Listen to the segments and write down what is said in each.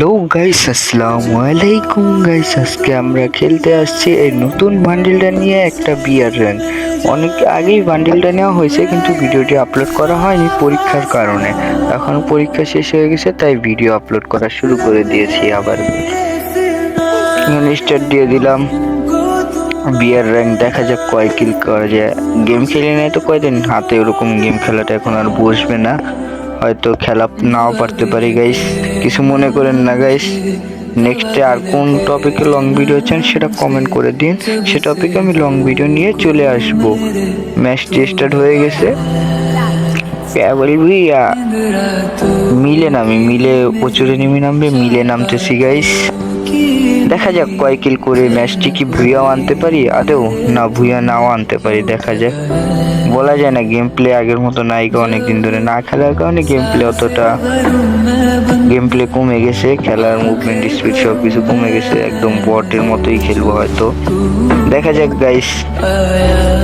Hello guys, আসসালামু আলাইকুম guys. আজকে আমরা খেলতে আসছি এই নতুন বান্ডিলটা নিয়ে, একটা বিয়ার র্যাঙ্ক। অনেক আগেই বান্ডিলটা নেওয়া হয়েছে, কিন্তু ভিডিওটি আপলোড করা হয়নি পরীক্ষার কারণে। এখন পরীক্ষা শেষ হয়ে গেছে, তাই ভিডিও আপলোড করা শুরু করে দিয়েছি আবার। স্টার্ট দিয়ে দিলাম বিয়ার র্যাঙ্ক। দেখা যাক কয় কিল করা যায়। গেম খেলি নাই তো কয়দিন, হাতে ওরকম গেম খেলাটা এখন আর বসবে না, হয়তো খেলা নাও পারতে পারি গাইস, কিছু মনে করেন না গাইস। নেক্সটে আর কোন টপিকে লং ভিডিও চান সেটা কমেন্ট করে দিন, সে টপিকে আমি লং ভিডিও নিয়ে চলে আসব। ম্যাচটি স্টার্ট হয়ে গেছে। মিলে প্রচুর এনিমি নামবে, মিলে নামতেছি গাইস। দেখা যাক কয় কিল করে ম্যাচটি কি ভুইয়াও আনতে পারি আদৌ, না ভুইয়া নাও আনতে পারি, দেখা যাক। বলা যায় না, গেম প্লে আগের মতো নাই, অনেকদিন ধরে না খেলার কারণে গেম প্লে কমে গেছে, খেলার মুভমেন্ট স্পিড সব কিছু কমে গেছে, একদম বটের মতোই খেলবো হয়তো। দেখা যাক গাইস,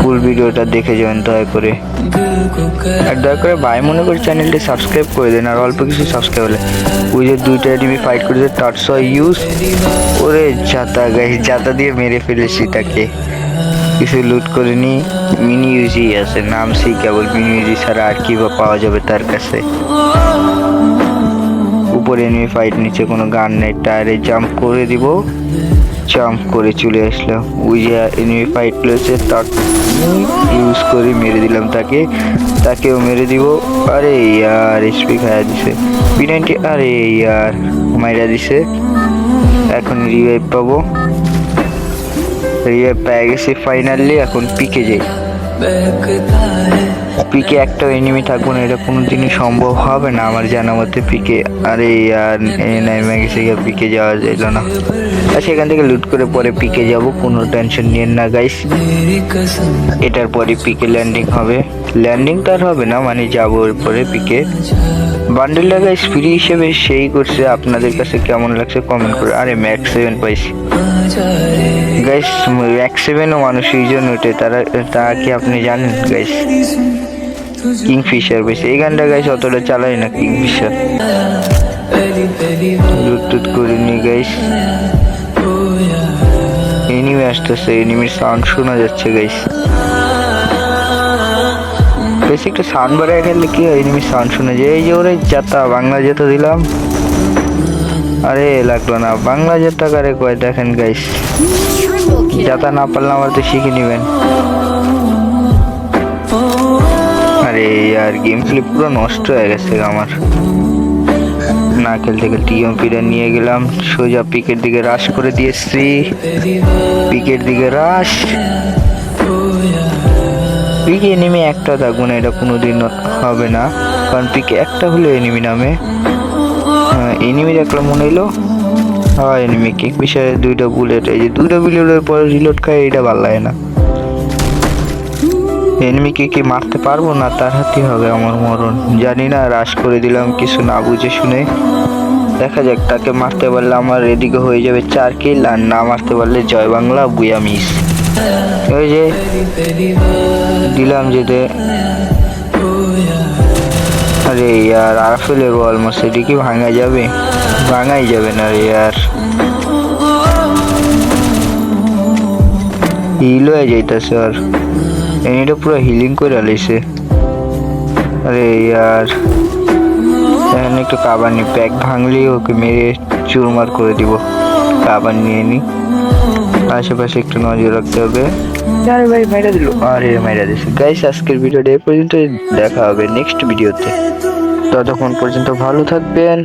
ফুল ভিডিওটা দেখে যাবেন দয়া করে। আর দয়া করে ভাই মনে করে চ্যানেলটি সাবস্ক্রাইব করে দেন, আর অল্প কিছু সাবস্ক্রাইব হলে ওই যে দুইটা এনিমি ফাইট করেছে টাটসা ইউজ ওরে জাতা গাইস, জাতা দিয়ে মেরে ফেলেছি তাকে। কিছু লুট করে নি, মিনি ইউজি আছে, নাম সেই কেবল মিনি ইউজি ছাড়া আর কি বা পাওয়া যাবে তার কাছে। উপরে এনিমি ফাইট, নিচে কোনো গান নেই, টায়ারে জাম্প করে দিব, জাম্প করে চলে আসলাম। ওই যে এনিমি ফাইট রয়েছে, তার ইউজ করে মেরে দিলাম তাকেও মেরে দিব। আরে ইয়ার এসপি খায়া দিছে P90, আরে ইয়ার মাইরা দিছে। এখন রিভাইভ পাবো, রিভাইভ পেয়ে গেছি ফাইনালি। এখন পিকে যাই, পিকে একটা এনিমি থাকবো না, এটা কোনোদিনই সম্ভব হবে না আমার জানা মতে। পিকে আরে ইয়ার নেমে গেছে, পিকে যাওয়া যাইল না। আর সেখান থেকে লুট করে পরে পিকে যাব, কোনো টেনশন নিয়েন না গাইস। এটার পরে পিকে ল্যান্ডিং হবে, ল্যান্ডিং তো আর হবে না, মানে যাবো পরে পিকে। বান্ডেলটা গাইস ফ্রি হিসেবে সেই করছে, আপনাদের কাছে কেমন লাগছে কমেন্ট করে। আরে ম্যাক্স 7 পাইছি গাইস, ম্যাক্স 7ও মানুষ এই জন্য ওঠে, তা কি আপনি জানেন গাইস? কিংফিশার পাইছি, এই গানটা গাইস অতটা চালাই না কিংফিশার। লুট করিনি গাইস, এনিমি আসতেছে, এনিমির সাউন্ড শোনা যাচ্ছে গাইস। বেশি একটু সাউন্ড বাড়ায় খেললে কি হয়, এনিমির সাউন্ড শোনা যায়। এই যে ওরে জাতা, বাংলা জাতা দিলাম, আরে লাগলো না। বাংলা জাতা কারে কয় দেখেন গাইস, জাতা না পারলে আমার তো শিখে নিবেন। আরে ইয়ার গেম প্লে পুরো নষ্ট হয়ে গেছে আমার, না খেলতে খেলতে ইএমপিটা নিয়ে গেলাম, সোজা পিকের দিকে রাশ করে দিয়েছি। পিকের দিকে রাশ, পিকে এনিমি একটা থাকবো না, এটা কোনোদিন হবে না, কারণ পিকে একটা হলে এনিমি নামে। এনিমি দেখলাম মনে হইলো, হ্যাঁ এনিমি কিক বিষয়ে দুইটা বুলেট, এই যে দুইটা বুলেটের পরে রিলোড খায়, এটা ভালো লাগে না। এনিমিকে কি মারতে পারবো না, তার হাতে হবে আমার মরণ। জানি না, রাশ করে দিলাম কিছু না বুঝে শুনে। দেখা যাক, তাকে মারতে পারলে আমার এদিকে হয়ে যাবে 4 কিল, আর না মারতে পারলে জয় বাংলা বুয়া মিস। ওই যে দিলাম যেতে, আরে ইয়ার আরফেলে অলমোস্ট, এটি কি ভাঙা যাবে? ভাঙাই যাবে না রে ইয়ার, হিল হয়ে যাইতেছে। আর এনিটা পুরো হিলিং করে আলাইছে। আরে ইয়ার এখন একটু কাবার নি, প্যাক ভাঙলেই ওকে মেরে চুরমার করে দিব। কাবার নিয়ে নি, আশেপাশে একটু নজর রাখতে হবে। আরে ভাই মাইরা দিল, আরে মাইরা দিছে গাইস। আজকের ভিডিওটা এই পর্যন্ত, দেখা হবে নেক্সট ভিডিওতে, ততক্ষণ পর্যন্ত ভালো থাকবেন।